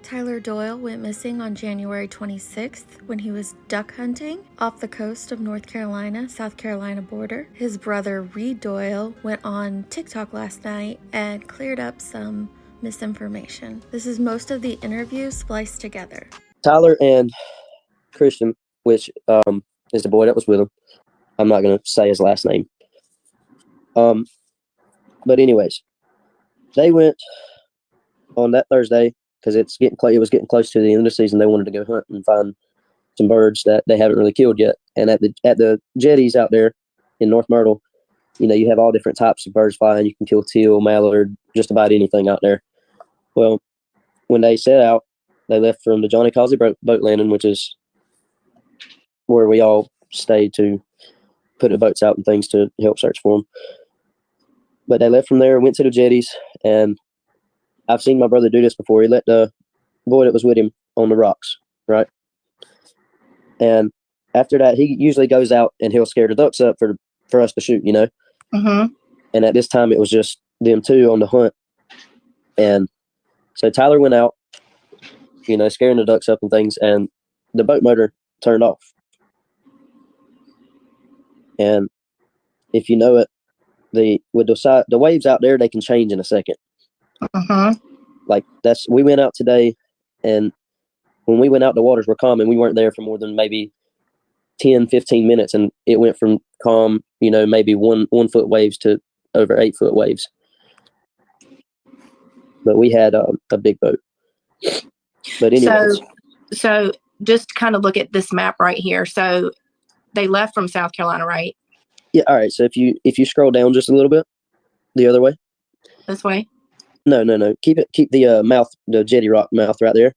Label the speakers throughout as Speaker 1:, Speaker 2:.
Speaker 1: Tyler Doyle went missing on January 26th when he was duck hunting off the coast of North Carolina, South Carolina border. His brother Reed Doyle went on TikTok last night and cleared up some misinformation. This is most of the interview spliced together.
Speaker 2: Tyler and Christian, which is the boy that was with him. I'm not going to say his last name. But anyways, they went on that Thursday because it was getting close to the end of the season. They wanted to go hunt and find some birds that they haven't really killed yet. And at the jetties out there in North Myrtle, you have all different types of birds flying. You can kill teal, mallard, just about anything out there. Well, when they set out, they left from the Johnny Causey boat landing, which is where we all stayed to put the boats out and things to help search for them. But they left from there, went to the jetties, and I've seen my brother do this before. He let the boy that was with him on the rocks, right? And after that, he usually goes out and he'll scare the ducks up for us to shoot,
Speaker 3: Mm-hmm.
Speaker 2: And at this time, it was just them two on the hunt. And so Tyler went out, scaring the ducks up and things, and the boat motor turned off. And if you know it, the waves out there, they can change in a second.
Speaker 3: Mm-hmm.
Speaker 2: We went out today, and when we went out, the waters were calm, and we weren't there for more than maybe 10, 15 minutes, and it went from calm, maybe 1 foot waves to over 8 foot waves. But we had a big boat. But anyways.
Speaker 3: So just kind of look at this map right here. So they left from South Carolina, right?
Speaker 2: Yeah. All right. So if you scroll down just a little bit, the other way.
Speaker 3: This way?
Speaker 2: No. Keep the mouth, the jetty rock mouth right there.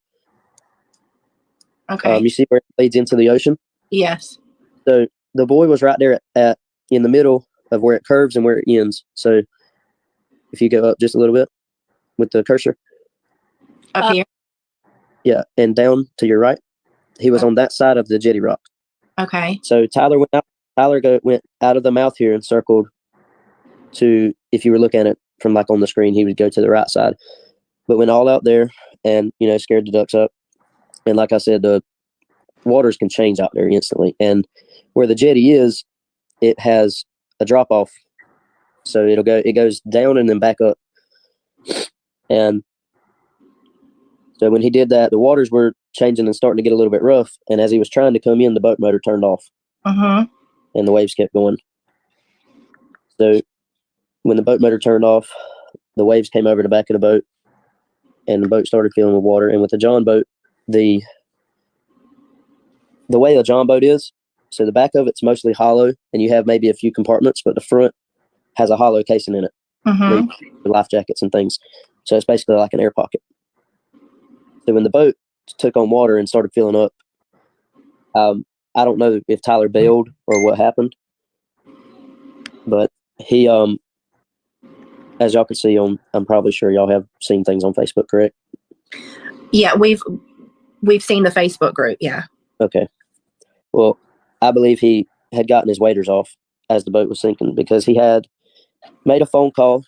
Speaker 3: Okay.
Speaker 2: You see where it leads into the ocean?
Speaker 3: Yes.
Speaker 2: So the boy was right there in the middle of where it curves and where it ends. So if you go up just a little bit with the cursor.
Speaker 3: Up here?
Speaker 2: Yeah, and down to your right. He was on that side of the jetty rock.
Speaker 3: Okay.
Speaker 2: So Tyler went out. Went out of the mouth here and circled to, if you were looking at it from on the screen, he would go to the right side. But went all out there and, scared the ducks up. And like I said, the waters can change out there instantly. And where the jetty is, it has a drop off. So it goes down and then back up. And so when he did that, the waters were changing and starting to get a little bit rough. And as he was trying to come in, the boat motor turned off.
Speaker 3: Mm-hmm.
Speaker 2: And the waves kept going. So when the boat motor turned off, the waves came over the back of the boat, and the boat started filling with water. And with the John boat, the way a John boat is, so the back of it's mostly hollow, and you have maybe a few compartments, but the front has a hollow casing in it,
Speaker 3: mm-hmm.
Speaker 2: for life jackets and things. So it's basically like an air pocket. So when the boat took on water and started filling up, I don't know if Tyler bailed or what happened, but he, as y'all can see I'm probably sure y'all have seen things on Facebook, correct?
Speaker 3: Yeah, we've seen the Facebook group. Yeah.
Speaker 2: Okay. Well, I believe he had gotten his waders off as the boat was sinking because he had made a phone call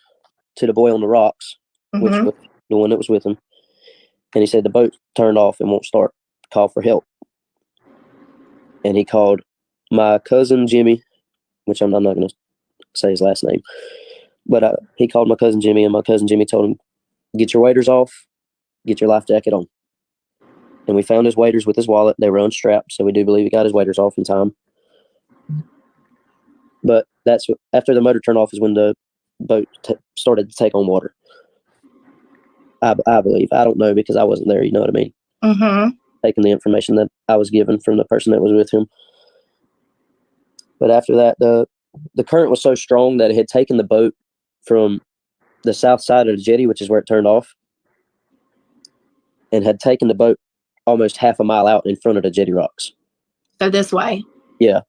Speaker 2: to the boy on the rocks,
Speaker 3: mm-hmm.
Speaker 2: which was the one that was with him. And he said the boat turned off and won't start. Call for help. And he called my cousin Jimmy, which I'm not going to say his last name, but he called my cousin Jimmy, and my cousin Jimmy told him, get your waders off, get your life jacket on. And we found his waders with his wallet. They were unstrapped, so we do believe he got his waders off in time. But that's after the motor turned off is when the boat started to take on water. I believe. I don't know because I wasn't there, you know what I mean?
Speaker 3: Mm-hmm.
Speaker 2: Taking the information that I was given from the person that was with him. But after that, the current was so strong that it had taken the boat from the south side of the jetty, which is where it turned off, and had taken the boat almost half a mile out in front of the jetty rocks.
Speaker 3: So this way?
Speaker 2: Yeah.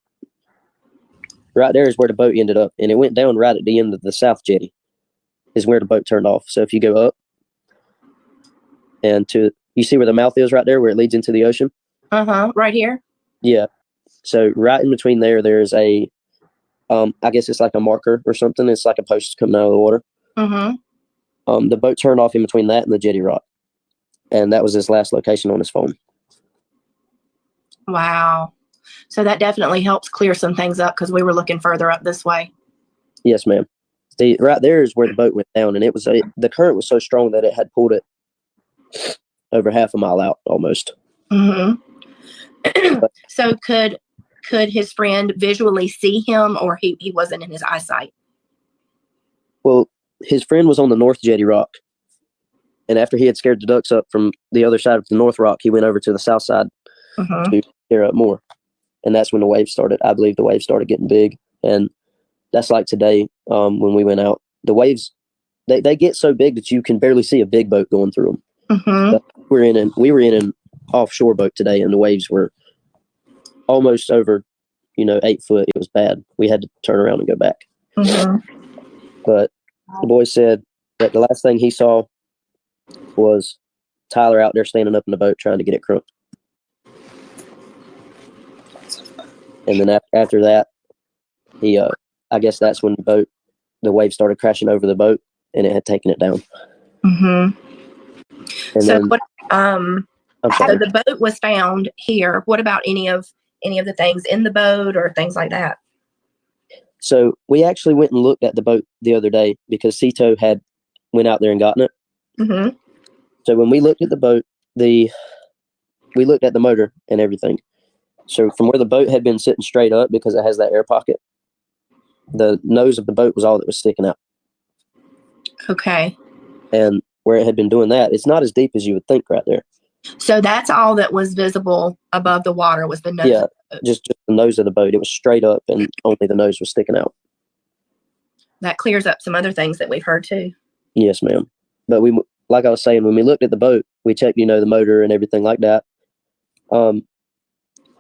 Speaker 2: Right there is where the boat ended up, and it went down right at the end of the south jetty is where the boat turned off. So if you go up and you see where the mouth is right there, where it leads into the ocean?
Speaker 3: Uh-huh. Right here?
Speaker 2: Yeah. So right in between there's a, I guess it's like a marker or something. It's like a post coming out of the water.
Speaker 3: Mm-hmm.
Speaker 2: The boat turned off in between that and the jetty rock. and that was his last location on his phone.
Speaker 3: Wow. So that definitely helps clear some things up because we were looking further up this way.
Speaker 2: Yes, ma'am. See, right there is where the boat went down, and the current was so strong that it had pulled it over half a mile out almost.
Speaker 3: Mm-hmm. So could his friend visually see him, or he wasn't in his eyesight?
Speaker 2: Well, his friend was on the North Jetty Rock, and after he had scared the ducks up from the other side of the North Rock, he went over to the south side to scare up more. And that's when the waves started. I believe the waves started getting big. And that's like today when we went out. The waves, they get so big that you can barely see a big boat going through them.
Speaker 3: Mm-hmm.
Speaker 2: We were in an offshore boat today, and the waves were almost over, 8 foot. It was bad. We had to turn around and go back.
Speaker 3: Mm-hmm.
Speaker 2: But the boy said that the last thing he saw was Tyler out there standing up in the boat trying to get it crunk. And then after that, he, I guess that's when the wave started crashing over the boat, and it had taken it down.
Speaker 3: Mm-hmm.
Speaker 2: And
Speaker 3: so
Speaker 2: then,
Speaker 3: what?
Speaker 2: I'm
Speaker 3: So
Speaker 2: sorry.
Speaker 3: the boat was found here. What about any of the things in the boat or things like that?
Speaker 2: So we actually went and looked at the boat the other day because Cito had went out there and gotten it.
Speaker 3: Mm-hmm.
Speaker 2: So when we looked at the boat, we looked at the motor and everything. So from where the boat had been sitting straight up because it has that air pocket, the nose of the boat was all that was sticking out.
Speaker 3: Okay.
Speaker 2: And where it had been doing that, it's not as deep as you would think right there.
Speaker 3: So that's all that was visible above the water was the nose.
Speaker 2: Yeah, just the nose of the boat. It was straight up and only the nose was sticking out.
Speaker 3: That clears up some other things that we've heard too.
Speaker 2: Yes, ma'am. But like I was saying, when we looked at the boat, we checked, the motor and everything like that.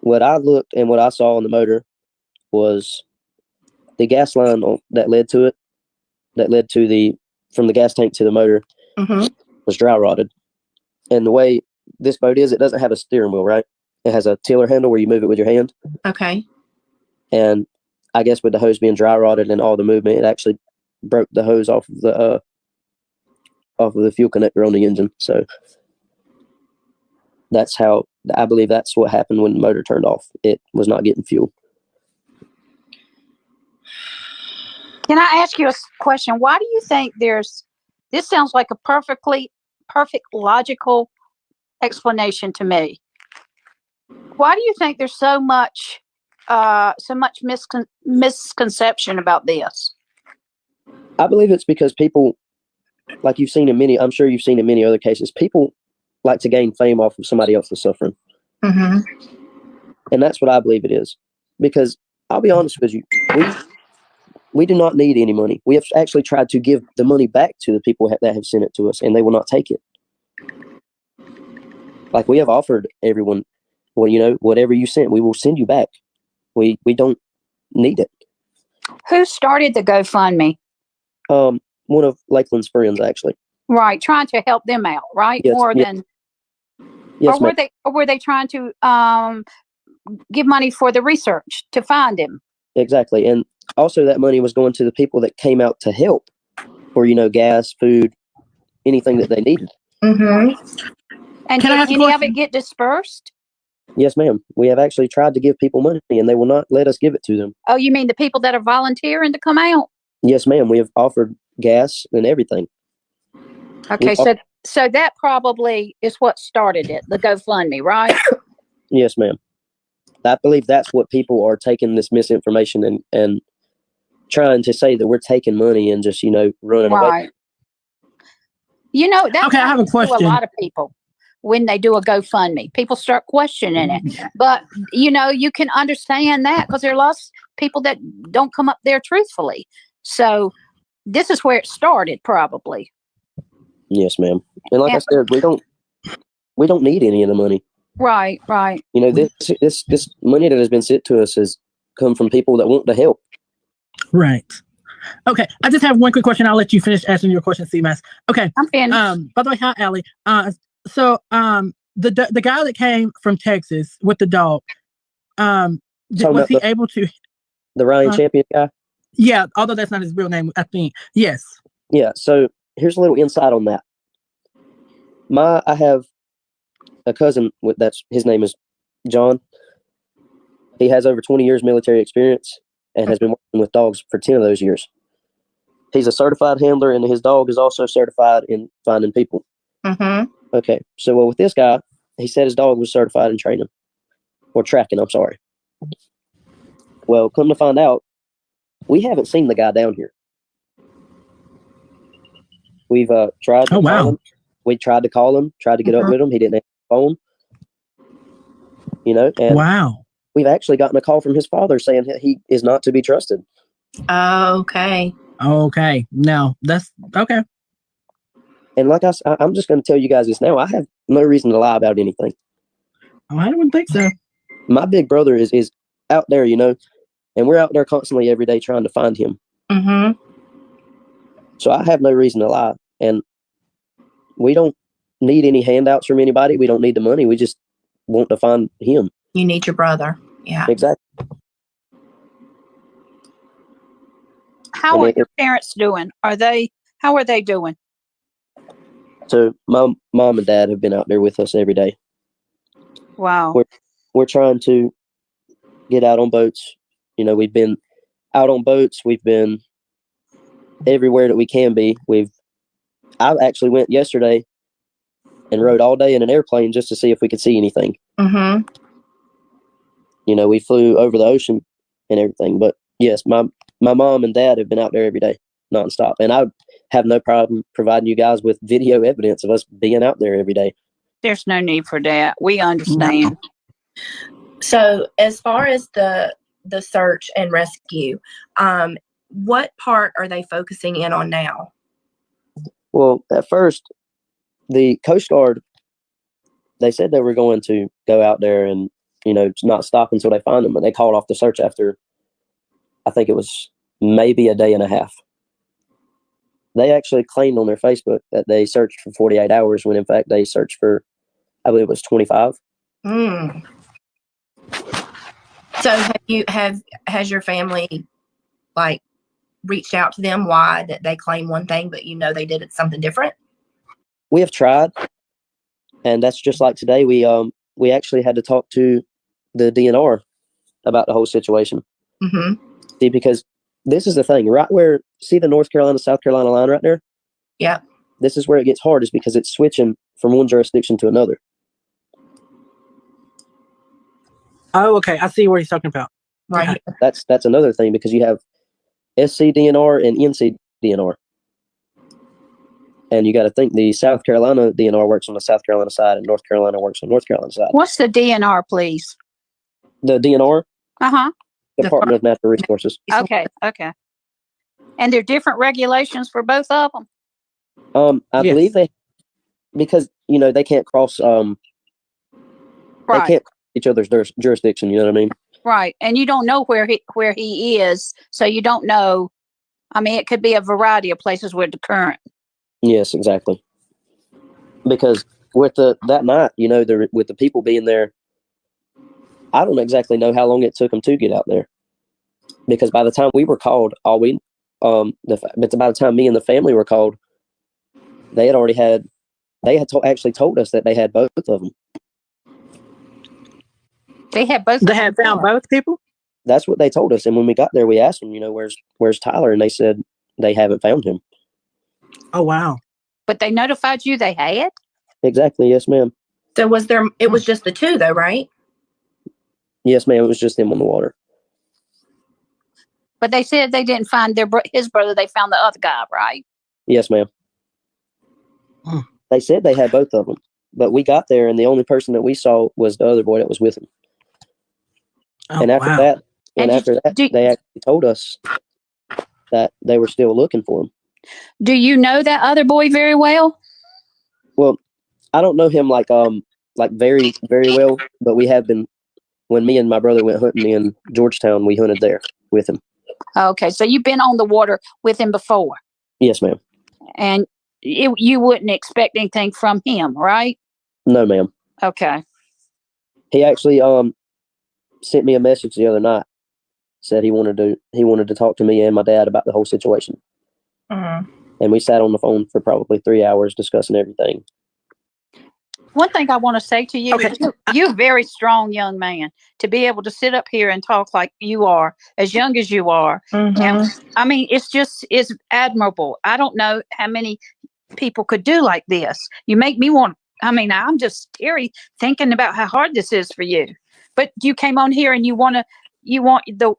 Speaker 2: What I looked and what I saw on the motor was the gas line that led to from the gas tank to the motor was dry rotted. And the way this boat is, it doesn't have a steering wheel, right? It has a tiller handle where you move it with your hand.
Speaker 3: Okay.
Speaker 2: And I guess with the hose being dry rotted and all the movement, it actually broke the hose off of the fuel connector on the engine. So that's how I believe that's what happened when the motor turned off. It was not getting fuel.
Speaker 4: Can I ask you a question? Why do you think this sounds like a perfect logical explanation to me. Why do you think there's so much misconception about this?
Speaker 2: I believe it's because people, like I'm sure you've seen in many other cases, people like to gain fame off of somebody else's suffering.
Speaker 3: Mm-hmm.
Speaker 2: And that's what I believe it is. Because I'll be honest with you, we do not need any money. We have actually tried to give the money back to the people that have sent it to us, and they will not take it. Like, we have offered everyone, well, whatever you sent, we will send you back. We don't need it.
Speaker 4: Who started the GoFundMe?
Speaker 2: One of Lakeland's friends, actually.
Speaker 4: Right, trying to help them out, right?
Speaker 2: Yes,
Speaker 4: More
Speaker 2: yes.
Speaker 4: than,
Speaker 2: Yes,
Speaker 4: or were they trying to give money for the research to find him?
Speaker 2: Exactly, and also that money was going to the people that came out to help, for gas, food, anything that they needed.
Speaker 3: Mm-hmm.
Speaker 4: And did any of it get dispersed?
Speaker 2: Yes, ma'am. We have actually tried to give people money, and they will not let us give it to them.
Speaker 4: Oh, you mean the people that are volunteering to come out?
Speaker 2: Yes, ma'am. We have offered gas and everything.
Speaker 4: Okay, so that probably is what started it, the GoFundMe, right?
Speaker 2: Yes, ma'am. I believe that's what people are taking this misinformation and trying to say that we're taking money and just, running away.
Speaker 4: That's
Speaker 5: okay, I have a question.
Speaker 4: To a lot of people when they do a GoFundMe. People start questioning it. But, you can understand that because there are lots of people that don't come up there truthfully. So this is where it started, probably.
Speaker 2: Yes, ma'am. And like I said, we don't need any of the money.
Speaker 4: Right.
Speaker 2: This money that has been sent to us has come from people that want to help.
Speaker 5: Right. Okay. I just have one quick question. I'll let you finish answering your question, CMAS. Okay.
Speaker 4: I'm finished.
Speaker 5: By the way, hi, Allie. So the guy that came from Texas with the dog, was he able to?
Speaker 2: The Ryan Champion guy?
Speaker 5: Yeah, although that's not his real name, I think. Yes.
Speaker 2: Yeah. So here's a little insight on that. I have a cousin that's his name is John. He has over 20 years military experience and has been working with dogs for 10 of those years. He's a certified handler, and his dog is also certified in finding people.
Speaker 3: Mm-hmm.
Speaker 2: Okay, so with this guy, he said his dog was certified in training or tracking. I'm sorry. Well, come to find out, we haven't seen the guy down here. We've tried to call him. We tried to call him, tried to get up with him. He didn't answer the phone. And we've actually gotten a call from his father saying he is not to be trusted.
Speaker 3: Okay.
Speaker 5: No, that's okay.
Speaker 2: And like I'm just going to tell you guys this now. I have no reason to lie about anything.
Speaker 5: Oh, I wouldn't think so.
Speaker 2: My big brother is out there, and we're out there constantly every day trying to find him.
Speaker 3: Mm-hmm.
Speaker 2: So I have no reason to lie. And we don't need any handouts from anybody. We don't need the money. We just want to find him.
Speaker 3: You need your brother. Yeah.
Speaker 2: Exactly.
Speaker 4: How are your parents doing? How are they doing?
Speaker 2: So my mom and dad have been out there with us every day.
Speaker 4: Wow.
Speaker 2: We're trying to get out on boats. We've been out on boats. We've been everywhere that we can be. I actually went yesterday and rode all day in an airplane just to see if we could see anything.
Speaker 3: Mm-hmm.
Speaker 2: We flew over the ocean and everything. But yes, my mom and dad have been out there every day, nonstop. And I have no problem providing you guys with video evidence of us being out there every day.
Speaker 4: There's no need for that. We understand.
Speaker 3: So as far as the search and rescue, what part are they focusing in on now?
Speaker 2: Well, at first, the Coast Guard, they said they were going to go out there and, not stop until they find them. But they called off the search after, I think it was maybe a day and a half. They actually claimed on their Facebook that they searched for 48 hours when, in fact, they searched for, I believe it was 25.
Speaker 3: Mm. So has your family reached out to them why that they claim one thing, but they did it something different?
Speaker 2: We have tried, and that's just like today. We actually had to talk to the DNR about the whole situation.
Speaker 3: Mm-hmm.
Speaker 2: See, because this is the thing, right where, see the North Carolina, South Carolina line right there?
Speaker 3: Yeah.
Speaker 2: This is where it gets hard, is because it's switching from one jurisdiction to another.
Speaker 5: Oh, okay. I see what he's talking about.
Speaker 3: Right.
Speaker 5: Okay.
Speaker 2: That's another thing, because you have SC DNR and NC DNR. And you got to think the South Carolina DNR works on the South Carolina side and North Carolina works on North Carolina side.
Speaker 4: What's the DNR, please?
Speaker 2: The DNR?
Speaker 4: Uh-huh.
Speaker 2: Department of Natural Resources.
Speaker 4: Okay. And there are different regulations for both of them?
Speaker 2: I believe they, because, they can't cross, they can't cross each other's jurisdiction, you know what I mean?
Speaker 4: Right. And you don't know where he is, so you don't know. I mean, it could be a variety of places with the current.
Speaker 2: Yes, exactly. Because with that night, with the people being there, I don't exactly know how long it took them to get out there. Because by the time we were called, by the time me and the family were called, they had actually told us that they had both of them.
Speaker 4: They had both.
Speaker 5: They had found both people?
Speaker 2: That's what they told us. And when we got there, we asked them, where's Tyler? And they said they haven't found him.
Speaker 5: Oh, wow.
Speaker 4: But they notified you they had?
Speaker 2: Exactly. Yes, ma'am.
Speaker 3: So it was just the two though, right?
Speaker 2: Yes, ma'am. It was just them on the water.
Speaker 4: But they said they didn't find his brother. They found the other guy, right?
Speaker 2: Yes, ma'am. They said they had both of them. But we got there, and the only person that we saw was the other boy that was with him.
Speaker 5: Oh,
Speaker 2: and after that, they actually told us that they were still looking for him.
Speaker 4: Do you know that other boy very well?
Speaker 2: Well, I don't know him like very, very well, but we have been. When me and my brother went hunting in Georgetown, we hunted there with him.
Speaker 4: Okay, so you've been on the water with him before?
Speaker 2: Yes, ma'am.
Speaker 4: And you wouldn't expect anything from him, right?
Speaker 2: No, ma'am.
Speaker 4: Okay.
Speaker 2: He actually sent me a message the other night. Said he wanted to talk to me and my dad about the whole situation.
Speaker 3: Mm-hmm.
Speaker 2: And we sat on the phone for probably 3 hours discussing everything.
Speaker 4: One thing I want to say to you
Speaker 5: Okay.
Speaker 4: is you're a very strong young man to be able to sit up here and talk like you are, as young as you are.
Speaker 3: Mhm.
Speaker 4: And I mean, it's admirable. I don't know how many people could do like this. You make me want, I mean, I'm just teary thinking about how hard this is for you. But you came on here and you want the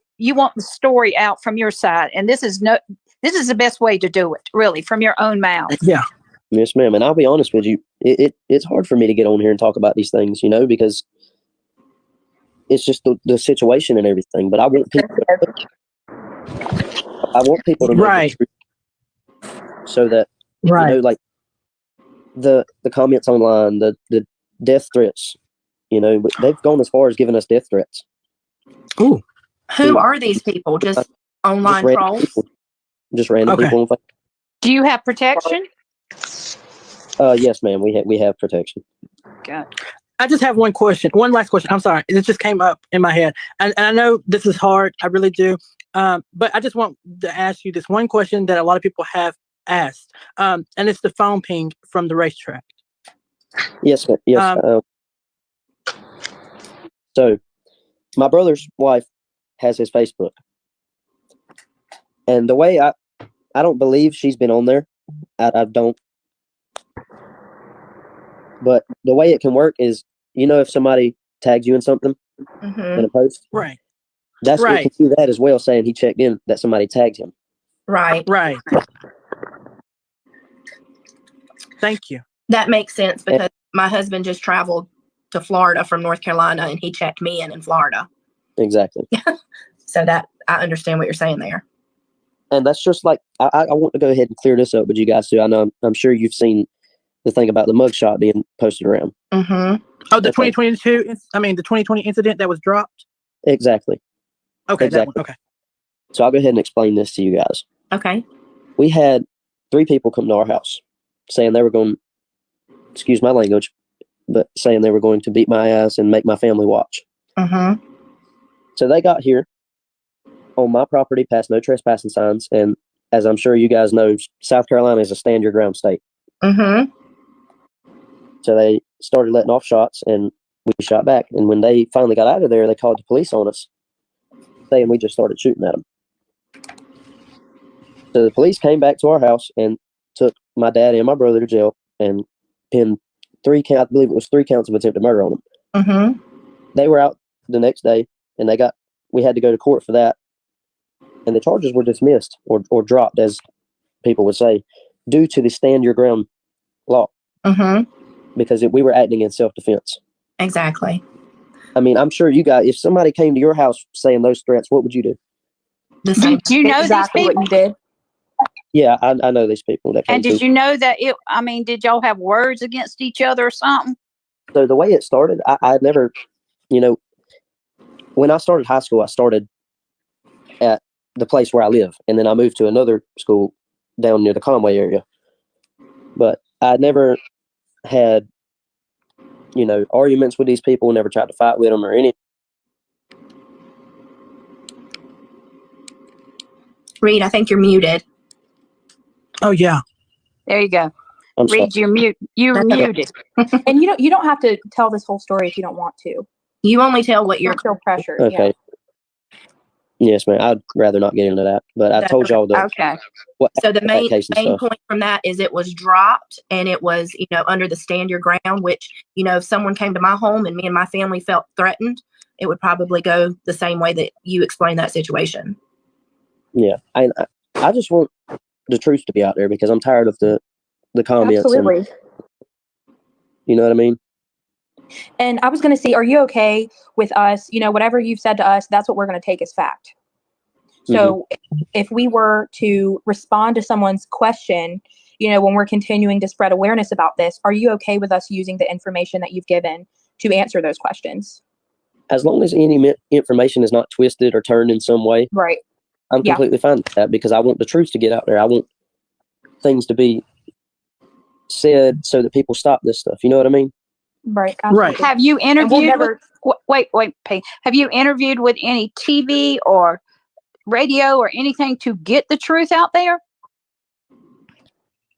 Speaker 4: story out from your side. And this is the best way to do it, really, from your own mouth.
Speaker 5: Yeah.
Speaker 2: Yes, ma'am. And I'll be honest with you, it's hard for me to get on here and talk about these things, because it's just the situation and everything. But I want people to know
Speaker 5: Right.
Speaker 2: the truth, so that
Speaker 5: Right.
Speaker 2: like the comments online, the death threats, they've gone as far as giving us death threats.
Speaker 5: Ooh.
Speaker 3: Who are these people? Just online
Speaker 2: Just random
Speaker 3: trolls?
Speaker 2: people. Just random
Speaker 5: Okay.
Speaker 2: people.
Speaker 4: Do you have protection?
Speaker 2: Yes, ma'am. We have protection.
Speaker 4: God.
Speaker 5: I just have one last question. I'm sorry. It just came up in my head. And I know this is hard. I really do. But I just want to ask you this one question that a lot of people have asked. And it's the phone ping from the racetrack.
Speaker 2: Yes, ma'am. Yes. So my brother's wife has his Facebook. And the way I don't believe she's been on there. I don't. But the way it can work is, if somebody tags you in something
Speaker 3: Mhm.
Speaker 2: in a post,
Speaker 5: Right.
Speaker 2: that's it can do that as well, saying he checked in that somebody tagged him.
Speaker 3: Right.
Speaker 5: Right. Thank you.
Speaker 3: That makes sense because my husband just traveled to Florida from North Carolina and he checked me in Florida.
Speaker 2: Exactly.
Speaker 3: So that I understand what you're saying there.
Speaker 2: And that's just like I want to go ahead and clear this up with you guys too. I know I'm sure you've seen the thing about the mugshot being posted around.
Speaker 3: Mm-hmm.
Speaker 5: Oh, the 2020 incident that was dropped?
Speaker 2: Exactly.
Speaker 5: Okay,
Speaker 2: exactly.
Speaker 5: that one. Okay.
Speaker 2: So I'll go ahead and explain this to you guys.
Speaker 3: Okay.
Speaker 2: We had 3 people come to our house saying they were going, excuse my language, but saying they were going to beat my ass and make my family watch.
Speaker 3: Mm-hmm.
Speaker 2: So they got here on my property past no trespassing signs. And as I'm sure you guys know, South Carolina is a stand your ground state.
Speaker 3: Mm-hmm.
Speaker 2: So they started letting off shots and we shot back. And when they finally got out of there, they called the police on us saying we just started shooting at them. So the police came back to our house and took my dad and my brother to jail and pinned 3 counts, I believe it was 3 counts of attempted murder on them.
Speaker 3: Mm-hmm.
Speaker 2: They were out the next day and we had to go to court for that. And the charges were dismissed or dropped, as people would say, due to the stand your ground law.
Speaker 3: Mm-hmm.
Speaker 2: Because we were acting in self-defense.
Speaker 3: Exactly.
Speaker 2: I mean, I'm sure you guys, if somebody came to your house saying those threats, what would you do?
Speaker 3: The same.
Speaker 4: Do you know
Speaker 6: exactly
Speaker 4: these
Speaker 6: what
Speaker 4: people?
Speaker 6: you did.
Speaker 2: Yeah, I know these people that came
Speaker 4: And did you know that did y'all have words against each other or something?
Speaker 2: So the way it started, I never, when I started high school, I started at the place where I live. And then I moved to another school down near the Conway area. But I never had, arguments with these people, never tried to fight with them or anything.
Speaker 3: Reed, I think you're muted.
Speaker 5: Oh, yeah.
Speaker 4: There you go.
Speaker 2: I'm sorry.
Speaker 4: Reed, you're muted.
Speaker 6: And you don't have to tell this whole story if you don't want to.
Speaker 3: You only tell what you're.
Speaker 6: Don't feel pressured.
Speaker 2: Okay.
Speaker 6: Yeah.
Speaker 2: Yes, ma'am. I'd rather not get into that. But I told y'all
Speaker 4: Okay.
Speaker 3: So the main
Speaker 2: case and stuff.
Speaker 3: point from that is it was dropped and it was, under the stand your ground, which, if someone came to my home and me and my family felt threatened, it would probably go the same way that you explained that situation.
Speaker 2: Yeah. I just want the truth to be out there because I'm tired of the comments.
Speaker 6: Absolutely.
Speaker 2: And, you know what I mean?
Speaker 6: And I was going to see, are you okay with us, whatever you've said to us, that's what we're going to take as fact. So if we were to respond to someone's question, when we're continuing to spread awareness about this, are you okay with us using the information that you've given to answer those questions?
Speaker 2: As long as any information is not twisted or turned in some way,
Speaker 6: Right.
Speaker 2: I'm
Speaker 6: Yeah.
Speaker 2: completely fine with that because I want the truth to get out there. I want things to be said so that people stop this stuff. You know what I mean?
Speaker 6: Right.
Speaker 5: Right.
Speaker 4: Have you interviewed
Speaker 6: never-
Speaker 4: wait, Pete. Have you interviewed with any TV or radio or anything to get the truth out there?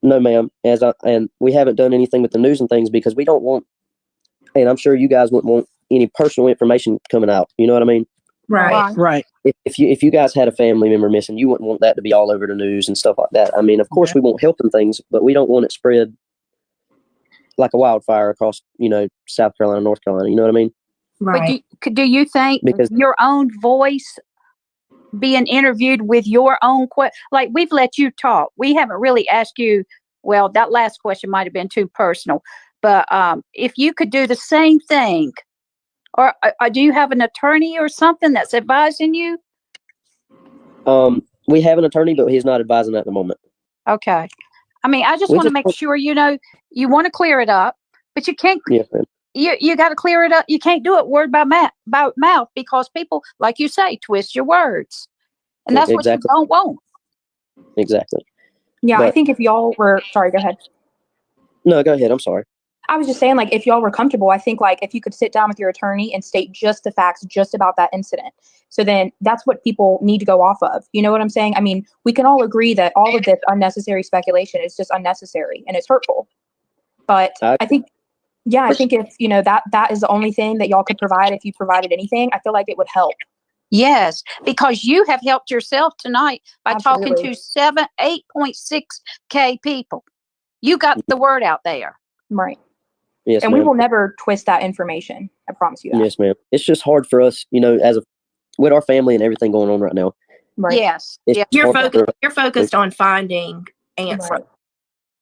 Speaker 2: No, ma'am. And we haven't done anything with the news and things because we don't want And I'm sure you guys wouldn't want any personal information coming out. You know what I mean?
Speaker 3: Right.
Speaker 5: Right.
Speaker 2: If you guys had a family member missing, you wouldn't want that to be all over the news and stuff like that. I mean, of course, we won't help them things, but we don't want it spread like a wildfire across, South Carolina, North Carolina. You know what I mean?
Speaker 3: Right.
Speaker 4: But do you think
Speaker 2: Because
Speaker 4: your own voice being interviewed with your own like we've let you talk, we haven't really asked you. Well, that last question might have been too personal, but if you could do the same thing, or do you have an attorney or something that's advising you?
Speaker 2: we have an attorney, but he's not advising at the moment.
Speaker 4: Okay. I mean, I just want to make sure, you want to clear it up, but you can't.
Speaker 2: Yes, ma'am.
Speaker 4: You got to clear it up. You can't do it word by mouth because people, like you say, twist your words, and that's
Speaker 2: Exactly.
Speaker 4: what you don't want.
Speaker 2: Exactly.
Speaker 6: Yeah, I
Speaker 2: But-
Speaker 6: think if y'all were, sorry, go ahead.
Speaker 2: No, go ahead. I'm sorry.
Speaker 6: I was just saying, like, if y'all were comfortable, I think, like, if you could sit down with your attorney and state just the facts just about that incident. So then that's what people need to go off of. You know what I'm saying? I mean, we can all agree that all of this unnecessary speculation is just unnecessary and it's hurtful. But I think if, that is the only thing that y'all could provide. If you provided anything, I feel like it would help.
Speaker 4: Yes, because you have helped yourself tonight by talking
Speaker 6: Absolutely.
Speaker 4: to 8.6K people. You got the word out there.
Speaker 6: Right.
Speaker 2: Yes,
Speaker 6: And
Speaker 2: ma'am.
Speaker 6: we will never twist that information. I promise you that.
Speaker 2: Yes, ma'am. It's just hard for us, with our family and everything going on right now.
Speaker 6: Right.
Speaker 4: Yes.
Speaker 2: It's
Speaker 4: Yes.
Speaker 3: You're focused on finding answers.
Speaker 6: Right.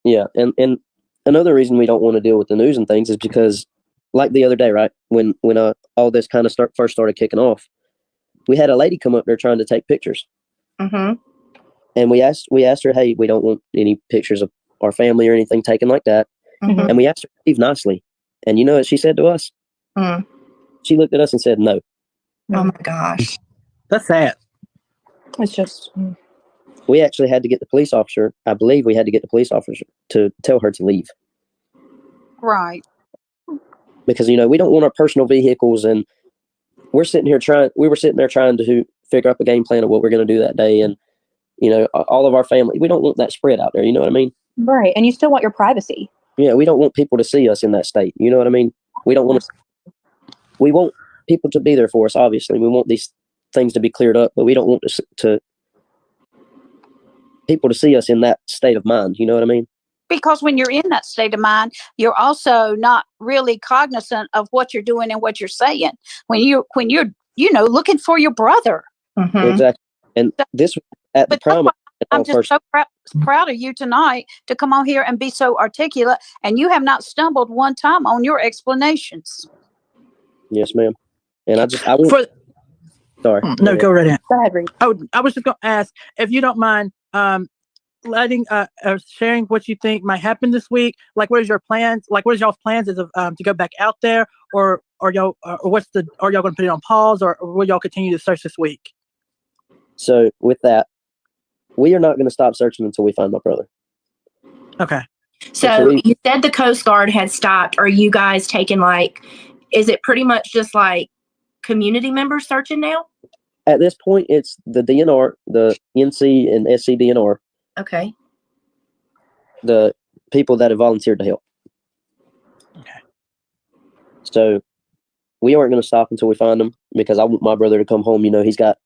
Speaker 2: Yeah, and another reason we don't want to deal with the news and things is because, like the other day, right when all this kind of first started kicking off, we had a lady come up there trying to take pictures,
Speaker 3: Mm-hmm.
Speaker 2: and we asked her, hey, we don't want any pictures of our family or anything taken like that,
Speaker 3: Mhm.
Speaker 2: and we asked her to leave nicely, and you know what she said to us?
Speaker 3: Mm.
Speaker 2: She looked at us and said, no.
Speaker 3: Oh my gosh.
Speaker 5: That's sad.
Speaker 6: It's just,
Speaker 2: We actually had to get the police officer. I believe we had to get the police officer to tell her to leave
Speaker 4: Right.
Speaker 2: because we don't want our personal vehicles, and we were sitting there trying to figure out a game plan of what we're going to do that day, and all of our family. We don't want that spread out there. You know what I mean?
Speaker 6: right. And you still want your privacy.
Speaker 2: Yeah, we don't want people to see us in that state. You know what I mean? We don't want to. We want people to be there for us. Obviously, we want these things to be cleared up, but we don't want to people to see us in that state of mind. You know what I mean?
Speaker 4: Because when you're in that state of mind, you're also not really cognizant of what you're doing and what you're saying. When you're looking for your brother.
Speaker 3: Mhm.
Speaker 2: Exactly. And this at the
Speaker 4: But that's
Speaker 2: prime.
Speaker 4: why I'm just so proud of you tonight to come on here and be so articulate, and you have not stumbled one time on your explanations.
Speaker 2: Yes, ma'am. And I won't. Sorry.
Speaker 5: No, go right in.
Speaker 6: Go ahead, Reed.
Speaker 5: Oh, I was just going to ask if you don't mind sharing what you think might happen this week. Like, what is your plans? Like, what is y'all's plans? Is to go back out there, or are y'all going to put it on pause, or will y'all continue to search this week?
Speaker 2: So with that, we are not going to stop searching until we find my brother.
Speaker 5: Okay.
Speaker 3: So you said the Coast Guard had stopped. Are you guys taking is it pretty much just like community members searching now?
Speaker 2: At this point, it's the DNR, the NC and SC DNR,
Speaker 3: Okay.
Speaker 2: the people that have volunteered to help.
Speaker 5: Okay.
Speaker 2: So we aren't going to stop until we find him because I want my brother to come home. He's got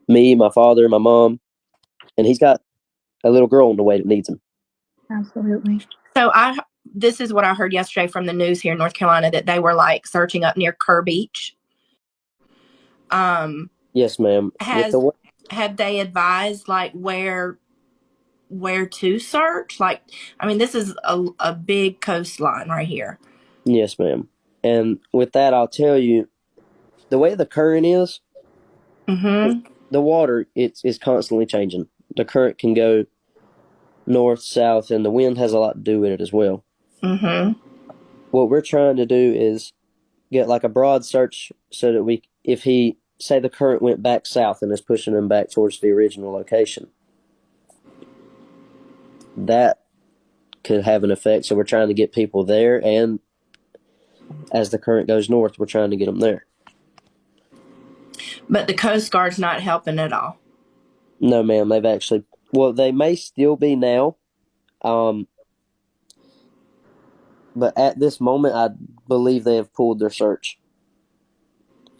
Speaker 2: me, my father, my mom, and he's got a little girl on the way that needs him.
Speaker 6: Absolutely.
Speaker 3: So this is what I heard yesterday from the news here in North Carolina, that they were searching up near Kerr Beach.
Speaker 2: Yes, ma'am.
Speaker 3: Have they advised where to search? This is a big coastline right here.
Speaker 2: Yes, ma'am. And with that, I'll tell you, the way the current is,
Speaker 3: Mm-hmm.
Speaker 2: the water is constantly changing. The current can go north, south, and the wind has a lot to do with it as well.
Speaker 3: Mm-hmm.
Speaker 2: What we're trying to do is get a broad search so that if he, say the current went back south and is pushing him back towards the original location, that could have an effect. So we're trying to get people there, and as the current goes north, we're trying to get them there.
Speaker 3: But the Coast Guard's not helping at all.
Speaker 2: No, ma'am. They may still be now. But at this moment, I believe they have pulled their search.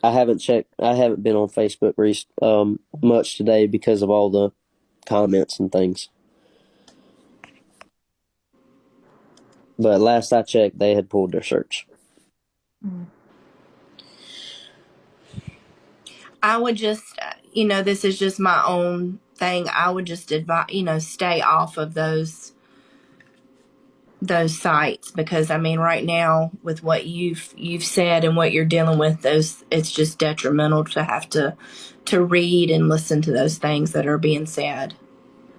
Speaker 2: I haven't checked. I haven't been on Facebook much today because of all the comments and things. But last I checked, they had pulled their search.
Speaker 3: I would just, this is just my own thing. I would just advise, stay off of those sites, because I mean, right now with what you've said and what you're dealing with, it's just detrimental to have to read and listen to those things that are being said.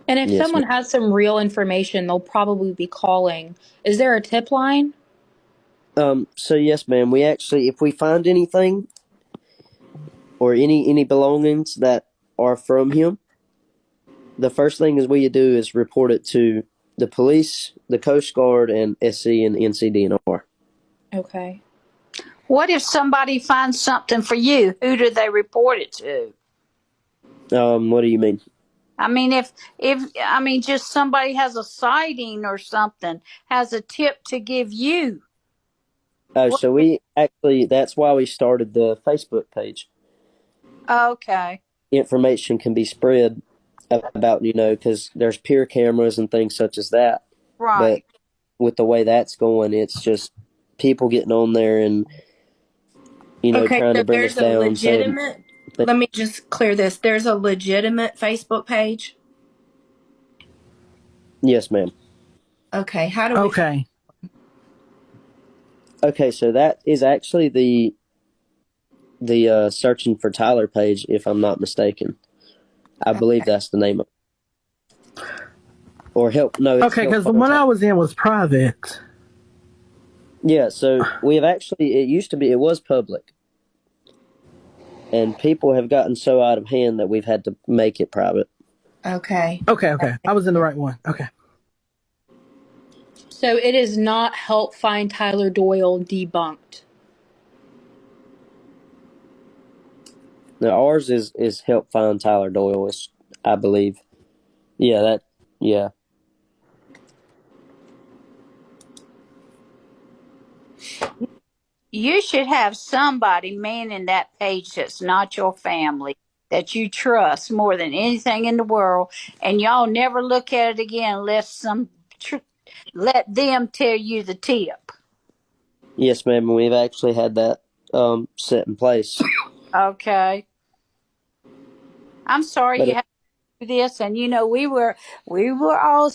Speaker 6: And if
Speaker 2: Yes,
Speaker 6: someone
Speaker 2: ma'am.
Speaker 6: has some real information, they'll probably be calling. Is there a tip line?
Speaker 2: So yes, ma'am. We actually, if we find anything or any belongings that are from him, the first thing is we do is report it to the police, the Coast Guard, and SC and NCDNR.
Speaker 6: Okay.
Speaker 4: What if somebody finds something for you? Who do they report it to?
Speaker 2: What do you mean?
Speaker 4: I mean, if I mean, just somebody has a sighting or something, has a tip to give you.
Speaker 2: Oh,
Speaker 4: What?
Speaker 2: so we actually, that's why we started the Facebook page.
Speaker 4: Okay.
Speaker 2: Information can be spread about, because there's peer cameras and things such as that. But
Speaker 4: Right.
Speaker 2: with the way that's going, it's just people getting on there and,
Speaker 3: Okay,
Speaker 2: trying
Speaker 3: so
Speaker 2: to bring us
Speaker 3: there's a
Speaker 2: down.
Speaker 3: legitimate, let me just clear this. There's a legitimate Facebook page.
Speaker 2: Yes, ma'am.
Speaker 3: Okay, how do we?
Speaker 5: Okay.
Speaker 2: Okay, so that is actually the searching for Tyler page, if I'm not mistaken. I believe that's the name of it. Or help. No, it's
Speaker 5: Okay,
Speaker 2: help
Speaker 5: because the
Speaker 2: find
Speaker 5: one
Speaker 2: Tyler.
Speaker 5: I was in was private.
Speaker 2: Yeah, so we have actually, it was public. And people have gotten so out of hand that we've had to make it private.
Speaker 3: Okay.
Speaker 5: Okay. I was in the right one. Okay.
Speaker 6: So it is not Help Find Tyler Doyle debunked.
Speaker 2: Now, ours is help find Tyler Doyle, I believe. Yeah.
Speaker 4: You should have somebody manning that page that's not your family, that you trust more than anything in the world, and y'all never look at it again unless let them tell you the tip.
Speaker 2: Yes, ma'am. We've actually had that set in place.
Speaker 4: Okay. I'm sorry
Speaker 2: But
Speaker 4: you had to do this, and we were all